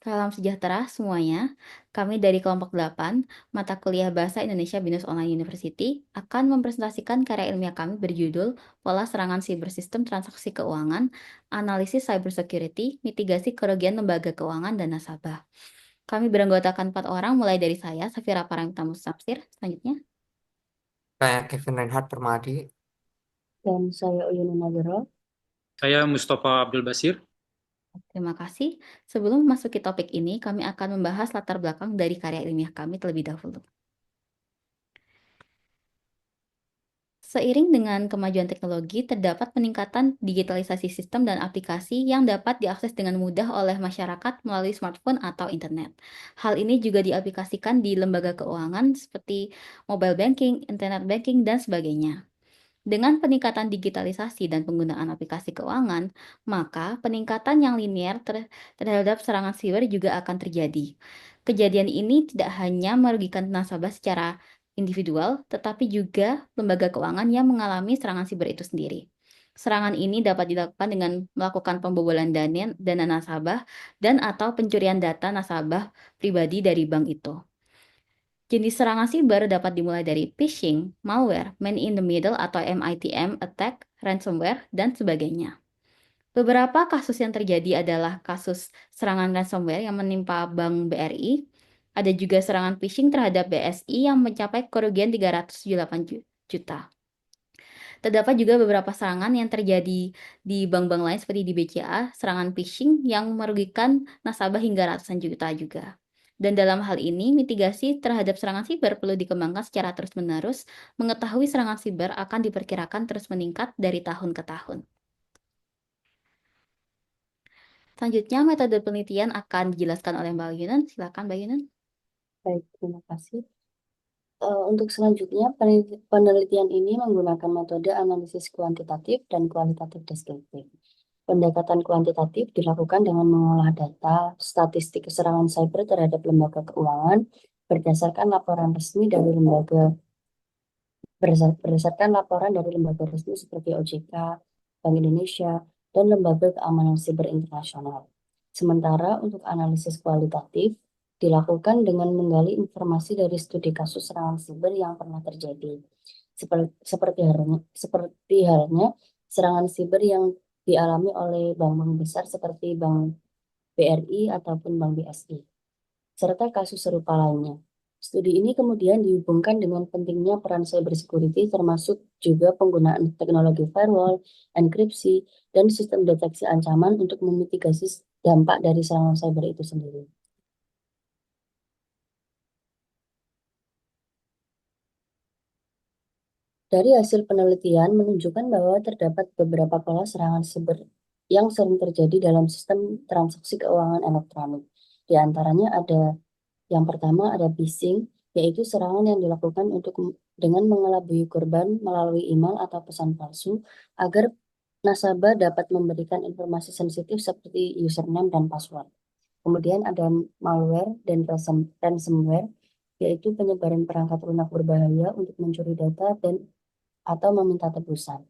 Salam sejahtera semuanya. Kami dari kelompok 8, mata kuliah Bahasa Indonesia BINUS Online University, akan mempresentasikan karya ilmiah kami berjudul Pola Serangan Siber Sistem Transaksi Keuangan, Analisis Cybersecurity, Mitigasi Kerugian Lembaga Keuangan dan Nasabah. Kami beranggotakan 4 orang, mulai dari saya, Safira Paramita Mustamsir. Selanjutnya, Kayak Kevin Reinhard Permadi. Dan saya Uyun Nazaro. Saya Mustafa Abdul Basir. terima kasih. Sebelum memasuki topik ini, kami akan membahas latar belakang dari karya ilmiah kami terlebih dahulu. Seiring dengan kemajuan teknologi, terdapat peningkatan digitalisasi sistem dan aplikasi yang dapat diakses dengan mudah oleh masyarakat melalui smartphone atau internet. Hal ini juga diaplikasikan di lembaga keuangan seperti mobile banking, internet banking, dan sebagainya. Dengan peningkatan digitalisasi dan penggunaan aplikasi keuangan, maka peningkatan yang linier terhadap serangan siber juga akan terjadi. Kejadian ini tidak hanya merugikan nasabah secara individual, tetapi juga lembaga keuangan yang mengalami serangan siber itu sendiri. Serangan ini dapat dilakukan dengan melakukan pembobolan dana nasabah dan atau pencurian data nasabah pribadi dari bank itu. Jenis serangan siber dapat dimulai dari phishing, malware, man-in-the-middle atau MITM attack, ransomware, dan sebagainya. Beberapa kasus yang terjadi adalah kasus serangan ransomware yang menimpa Bank BRI. Ada juga serangan phishing terhadap BSI yang mencapai kerugian 378 juta. Terdapat juga beberapa serangan yang terjadi di bank-bank lain seperti di BCA, serangan phishing yang merugikan nasabah hingga ratusan juta juga. Dan dalam hal ini, mitigasi terhadap serangan siber perlu dikembangkan secara terus-menerus. Mengetahui serangan siber akan diperkirakan terus meningkat dari tahun ke tahun. Selanjutnya, metode penelitian akan dijelaskan oleh Mbak Yunan. Silakan, Mbak Yunan. Baik, terima kasih. Untuk selanjutnya, penelitian ini menggunakan metode analisis kuantitatif dan kualitatif deskriptif. Pendekatan kuantitatif dilakukan dengan mengolah data statistik serangan cyber terhadap lembaga keuangan berdasarkan laporan resmi dari berdasarkan laporan dari lembaga resmi seperti OJK, Bank Indonesia, dan lembaga keamanan siber internasional. Sementara untuk analisis kualitatif dilakukan dengan menggali informasi dari studi kasus serangan siber yang pernah terjadi. Seperti halnya serangan siber yang dialami oleh bank-bank besar seperti Bank BRI ataupun Bank BSI, serta kasus serupa lainnya. Studi ini kemudian dihubungkan dengan pentingnya peran cybersecurity termasuk juga penggunaan teknologi firewall, enkripsi, dan sistem deteksi ancaman untuk memitigasi dampak dari serangan cyber itu sendiri. Dari hasil penelitian menunjukkan bahwa terdapat beberapa pola serangan siber yang sering terjadi dalam sistem transaksi keuangan elektronik. Di antaranya ada yang pertama ada phishing, yaitu serangan yang dilakukan dengan mengelabui korban melalui email atau pesan palsu agar nasabah dapat memberikan informasi sensitif seperti username dan password. Kemudian ada malware dan ransomware, yaitu penyebaran perangkat lunak berbahaya untuk mencuri data dan atau meminta tebusan.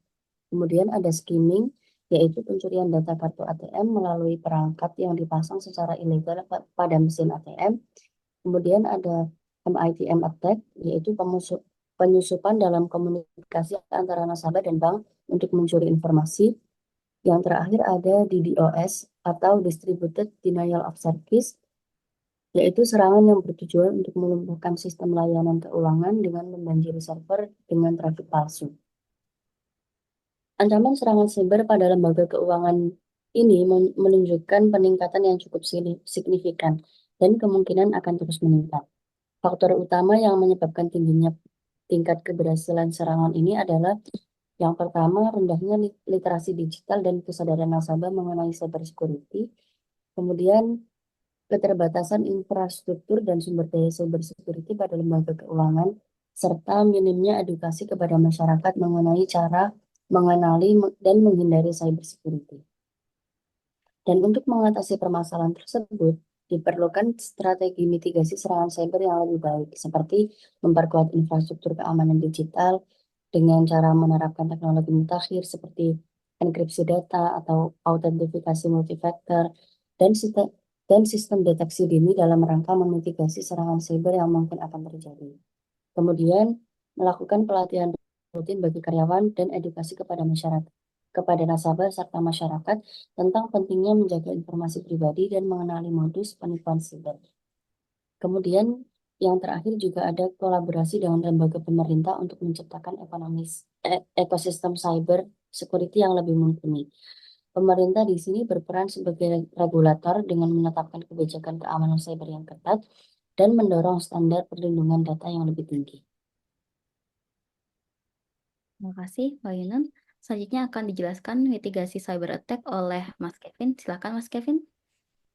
Kemudian ada skimming, yaitu pencurian data kartu ATM melalui perangkat yang dipasang secara ilegal pada mesin ATM. Kemudian ada MITM attack, yaitu penyusupan dalam komunikasi antara nasabah dan bank untuk mencuri informasi. Yang terakhir ada DDoS atau Distributed Denial of Service, yaitu serangan yang bertujuan untuk melumpuhkan sistem layanan keuangan dengan membanjiri server dengan trafik palsu. Ancaman serangan siber pada lembaga keuangan ini menunjukkan peningkatan yang cukup signifikan dan kemungkinan akan terus meningkat. Faktor utama yang menyebabkan tingginya tingkat keberhasilan serangan ini adalah yang pertama, rendahnya literasi digital dan kesadaran nasabah mengenai cybersecurity. Kemudian, keterbatasan infrastruktur dan sumber daya cybersecurity pada lembaga keuangan, serta minimnya edukasi kepada masyarakat mengenai cara mengenali dan menghindari cybersecurity. Dan untuk mengatasi permasalahan tersebut, diperlukan strategi mitigasi serangan cyber yang lebih baik, seperti memperkuat infrastruktur keamanan digital dengan cara menerapkan teknologi mutakhir seperti enkripsi data atau autentifikasi multifaktor, dan dan sistem deteksi dini dalam rangka memitigasi serangan siber yang mungkin akan terjadi. Kemudian, melakukan pelatihan rutin bagi karyawan dan edukasi kepada masyarakat, kepada nasabah serta masyarakat tentang pentingnya menjaga informasi pribadi dan mengenali modus penipuan siber. Kemudian, yang terakhir juga ada kolaborasi dengan lembaga pemerintah untuk menciptakan ekosistem cyber security yang lebih mumpuni. Pemerintah di sini berperan sebagai regulator dengan menetapkan kebijakan keamanan cyber yang ketat dan mendorong standar perlindungan data yang lebih tinggi. Terima kasih, Mbak Yunun. Selanjutnya akan dijelaskan mitigasi cyber attack oleh Mas Kevin. Silakan, Mas Kevin.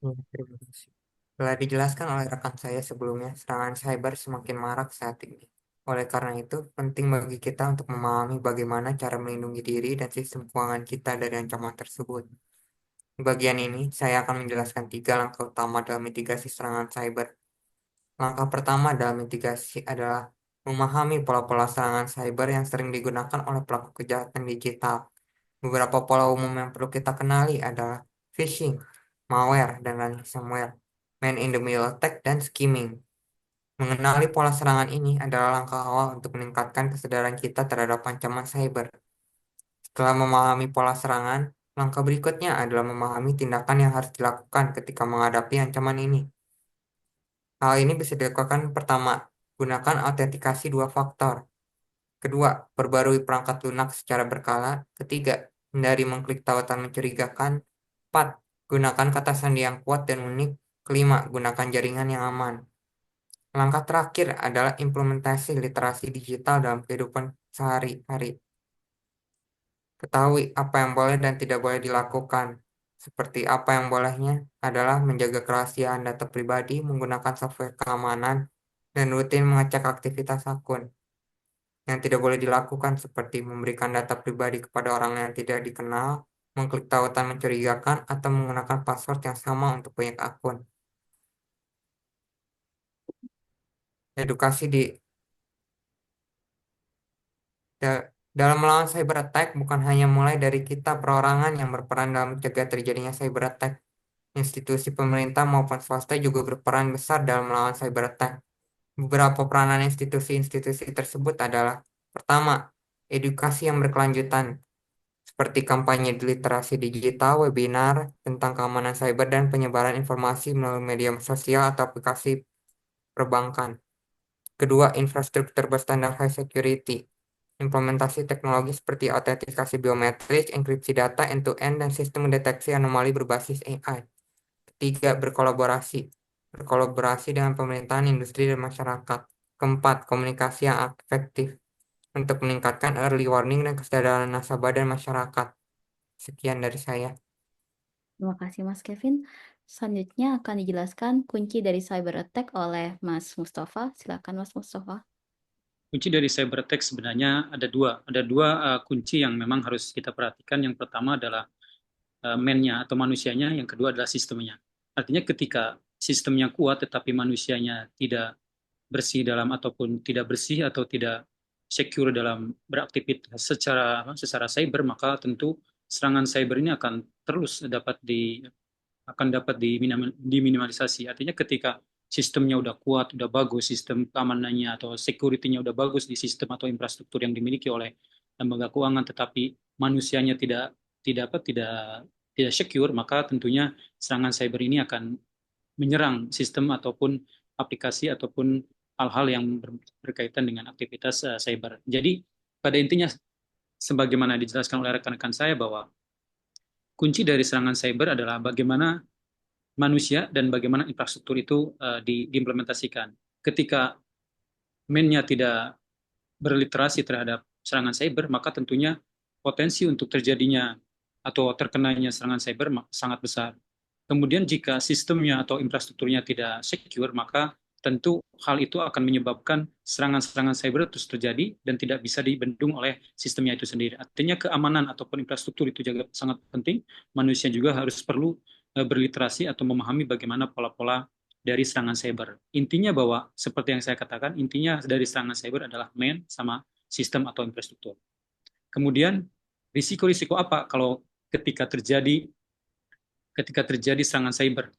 Terima kasih. Telah dijelaskan oleh rekan saya sebelumnya, serangan cyber semakin marak saat ini. Oleh karena itu, penting bagi kita untuk memahami bagaimana cara melindungi diri dan sistem keuangan kita dari ancaman tersebut. Di bagian ini, saya akan menjelaskan 3 langkah utama dalam mitigasi serangan cyber. Langkah pertama dalam mitigasi adalah memahami pola-pola serangan cyber yang sering digunakan oleh pelaku kejahatan digital. Beberapa pola umum yang perlu kita kenali adalah phishing, malware, dan ransomware, man-in-the-middle attack, dan skimming. Mengenali pola serangan ini adalah langkah awal untuk meningkatkan kesadaran kita terhadap ancaman cyber. Setelah memahami pola serangan, langkah berikutnya adalah memahami tindakan yang harus dilakukan ketika menghadapi ancaman ini. Hal ini bisa dilakukan pertama, gunakan autentikasi 2 faktor. Kedua, perbarui perangkat lunak secara berkala. Ketiga, hindari mengklik tautan mencurigakan. 4, gunakan kata sandi yang kuat dan unik. Kelima, gunakan jaringan yang aman. Langkah terakhir adalah implementasi literasi digital dalam kehidupan sehari-hari. Ketahui apa yang boleh dan tidak boleh dilakukan. Seperti apa yang bolehnya adalah menjaga kerahasiaan data pribadi menggunakan software keamanan dan rutin mengecek aktivitas akun. Yang tidak boleh dilakukan seperti memberikan data pribadi kepada orang yang tidak dikenal, mengklik tautan mencurigakan, atau menggunakan password yang sama untuk banyak akun. Edukasi dalam melawan cyber attack bukan hanya mulai dari kita perorangan yang berperan dalam mencegah terjadinya cyber attack. Institusi pemerintah maupun swasta juga berperan besar dalam melawan cyber attack. Beberapa peranan institusi-institusi tersebut adalah: pertama, edukasi yang berkelanjutan, seperti kampanye literasi digital, webinar tentang keamanan cyber, dan penyebaran informasi melalui media sosial atau aplikasi perbankan. Kedua, infrastruktur berstandar high security, implementasi teknologi seperti autentikasi biometrik, enkripsi data end-to-end, dan sistem mendeteksi anomali berbasis AI. Ketiga, berkolaborasi dengan pemerintahan, industri, dan masyarakat. Keempat, komunikasi yang efektif untuk meningkatkan early warning dan kesadaran nasabah dan masyarakat. Sekian dari saya. Terima kasih, Mas Kevin. Selanjutnya akan dijelaskan kunci dari cyber attack oleh Mas Mustafa. Silakan, Mas Mustafa. Kunci dari cyber attack sebenarnya ada dua kunci yang memang harus kita perhatikan. Yang pertama adalah man-nya atau manusianya, yang kedua adalah sistemnya. Artinya ketika sistemnya kuat tetapi manusianya tidak bersih atau tidak secure dalam beraktivitas secara cyber, maka tentu serangan cyber ini akan dapat diminimalisasi. Artinya ketika sistemnya udah kuat, udah bagus, sistem keamanannya atau security-nya udah bagus di sistem atau infrastruktur yang dimiliki oleh lembaga keuangan, tetapi manusianya tidak secure, maka tentunya serangan cyber ini akan menyerang sistem ataupun aplikasi ataupun hal-hal yang berkaitan dengan aktivitas cyber. Jadi pada intinya, sebagaimana dijelaskan oleh rekan-rekan saya, bahwa kunci dari serangan cyber adalah bagaimana manusia dan bagaimana infrastruktur itu diimplementasikan. Ketika man-nya tidak berliterasi terhadap serangan cyber, maka tentunya potensi untuk terjadinya atau terkenanya serangan cyber sangat besar. Kemudian jika sistemnya atau infrastrukturnya tidak secure, maka tentu hal itu akan menyebabkan serangan-serangan cyber terus terjadi dan tidak bisa dibendung oleh sistemnya itu sendiri. Artinya keamanan ataupun infrastruktur itu juga sangat penting. Manusia juga harus perlu berliterasi atau memahami bagaimana pola-pola dari serangan cyber. Intinya bahwa seperti yang saya katakan, intinya dari serangan cyber adalah man sama sistem atau infrastruktur. Kemudian risiko-risiko apa kalau ketika terjadi serangan cyber?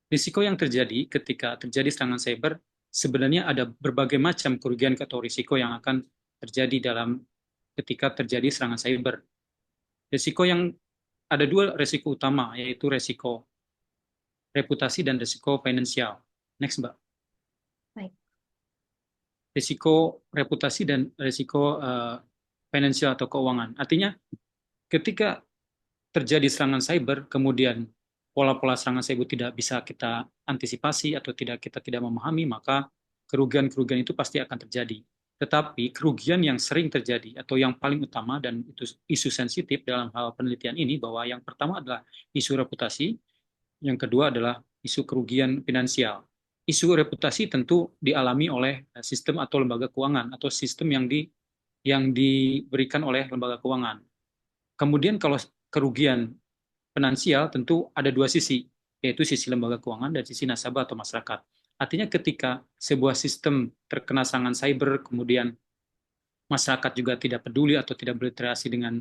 Risiko yang terjadi ketika terjadi serangan cyber, sebenarnya ada berbagai macam kerugian atau risiko yang akan terjadi ketika terjadi serangan cyber. Risiko yang ada dua risiko utama, yaitu risiko reputasi dan risiko finansial. Next, Mbak. Baik. Risiko reputasi dan risiko finansial atau keuangan. Artinya, ketika terjadi serangan cyber, kemudian pola-pola serangan cyber tidak bisa kita antisipasi atau kita tidak memahami, maka kerugian-kerugian itu pasti akan terjadi. Tetapi kerugian yang sering terjadi atau yang paling utama dan itu isu sensitif dalam hal penelitian ini bahwa yang pertama adalah isu reputasi, yang kedua adalah isu kerugian finansial. Isu reputasi tentu dialami oleh sistem atau lembaga keuangan atau sistem yang diberikan oleh lembaga keuangan. Kemudian kalau kerugian finansial tentu ada dua sisi, yaitu sisi lembaga keuangan dan sisi nasabah atau masyarakat. Artinya ketika sebuah sistem terkena serangan cyber, kemudian masyarakat juga tidak peduli atau tidak berinteraksi dengan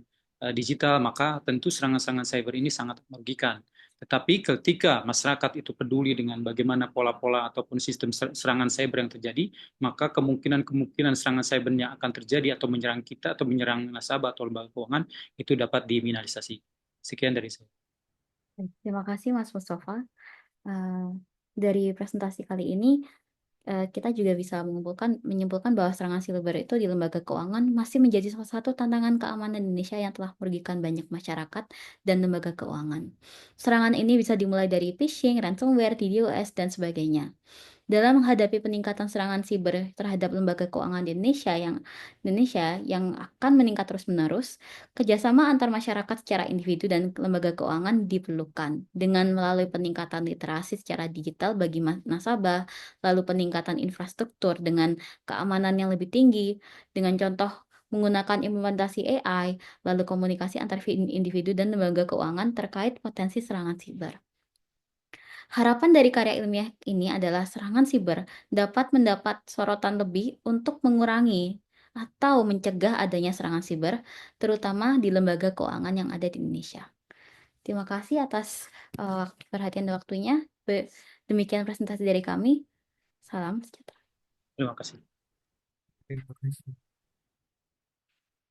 digital, maka tentu serangan-serangan cyber ini sangat merugikan. Tetapi ketika masyarakat itu peduli dengan bagaimana pola-pola ataupun sistem serangan cyber yang terjadi, maka kemungkinan serangan cybernya akan terjadi atau menyerang kita atau menyerang nasabah atau lembaga keuangan itu dapat diminimalisasi. Sekian dari saya. Terima kasih Mas Mustafa. Dari presentasi kali ini, kita juga bisa menyimpulkan bahwa serangan siber itu di lembaga keuangan masih menjadi salah satu tantangan keamanan Indonesia yang telah merugikan banyak masyarakat dan lembaga keuangan. Serangan ini bisa dimulai dari phishing, ransomware, DDoS, dan sebagainya. Dalam menghadapi peningkatan serangan siber terhadap lembaga keuangan di Indonesia yang akan meningkat terus-menerus, kerjasama antar masyarakat secara individu dan lembaga keuangan diperlukan dengan melalui peningkatan literasi secara digital bagi nasabah, lalu peningkatan infrastruktur dengan keamanan yang lebih tinggi, dengan contoh menggunakan implementasi AI, lalu komunikasi antar individu dan lembaga keuangan terkait potensi serangan siber. Harapan dari karya ilmiah ini adalah serangan siber dapat mendapat sorotan lebih untuk mengurangi atau mencegah adanya serangan siber, terutama di lembaga keuangan yang ada di Indonesia. Terima kasih atas perhatian dan waktunya. Demikian presentasi dari kami. Salam sejahtera. Terima kasih. Terima kasih.